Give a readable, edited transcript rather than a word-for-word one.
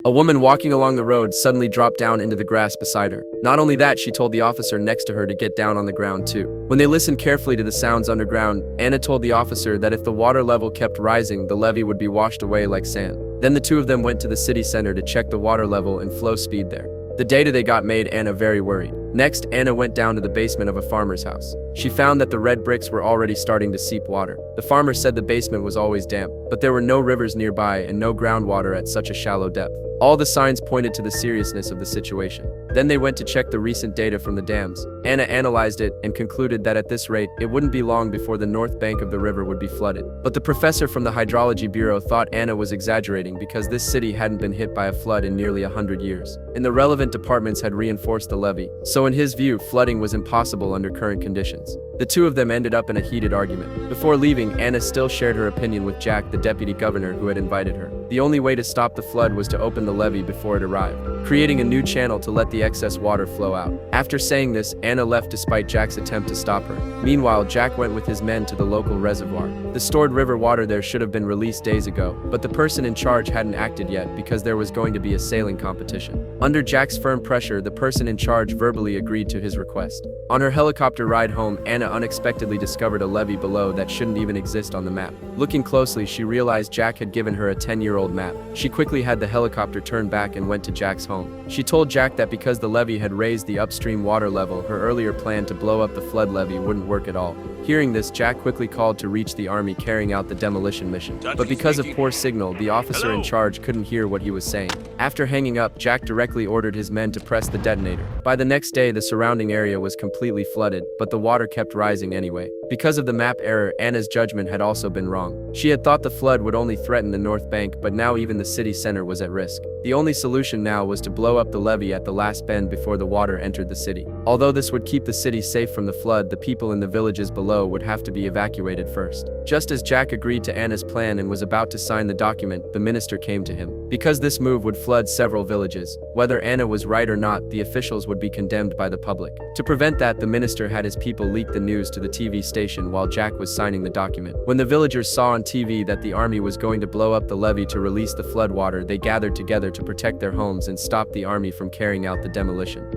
A woman walking along the road suddenly dropped down into the grass beside her. Not only that, she told the officer next to her to get down on the ground too. When they listened carefully to the sounds underground, Anna told the officer that if the water level kept rising, the levee would be washed away like sand. Then the two of them went to the city center to check the water level and flow speed there. The data they got made Anna very worried. Next, Anna went down to the basement of a farmer's house. She found that the red bricks were already starting to seep water. The farmer said the basement was always damp, but there were no rivers nearby and no groundwater at such a shallow depth. All the signs pointed to the seriousness of the situation. Then they went to check the recent data from the dams. Anna analyzed it and concluded that at this rate, it wouldn't be long before the north bank of the river would be flooded. But the professor from the Hydrology Bureau thought Anna was exaggerating because this city hadn't been hit by a flood in nearly 100 years. And the relevant departments had reinforced the levee. So in his view, flooding was impossible under current conditions. The two of them ended up in a heated argument. Before leaving, Anna still shared her opinion with Jack, the deputy governor who had invited her. The only way to stop the flood was to open the levee before it arrived, creating a new channel to let the excess water flow out. After saying this, Anna left despite Jack's attempt to stop her. Meanwhile, Jack went with his men to the local reservoir. The stored river water there should have been released days ago, but the person in charge hadn't acted yet because there was going to be a sailing competition. Under Jack's firm pressure, the person in charge verbally agreed to his request. On her helicopter ride home, Anna unexpectedly discovered a levee below that shouldn't even exist on the map. Looking closely, she realized Jack had given her a 10-year-old map. She quickly had the helicopter turned back and went to Jack's home. She told Jack that because the levee had raised the upstream water level, her earlier plan to blow up the flood levee wouldn't work at all. Hearing this, Jack quickly called to reach the army carrying out the demolition mission. But because of poor signal, the officer in charge couldn't hear what he was saying. After hanging up, Jack directly ordered his men to press the detonator. By the next day, the surrounding area was completely flooded, but the water kept rising anyway. Because of the map error, Anna's judgment had also been wrong. She had thought the flood would only threaten the north bank, but now even the city center was at risk. The only solution now was to blow up the levee at the last bend before the water entered the city. Although this would keep the city safe from the flood, the people in the villages below would have to be evacuated first. Just as Jack agreed to Anna's plan and was about to sign the document, the minister came to him. Because this move would flood several villages, whether Anna was right or not, the officials would be condemned by the public. To prevent that, the minister had his people leak the news to the TV station while Jack was signing the document. When the villagers saw on TV that the army was going to blow up the levee to release the flood water, they gathered together to protect their homes and stop the army from carrying out the demolition.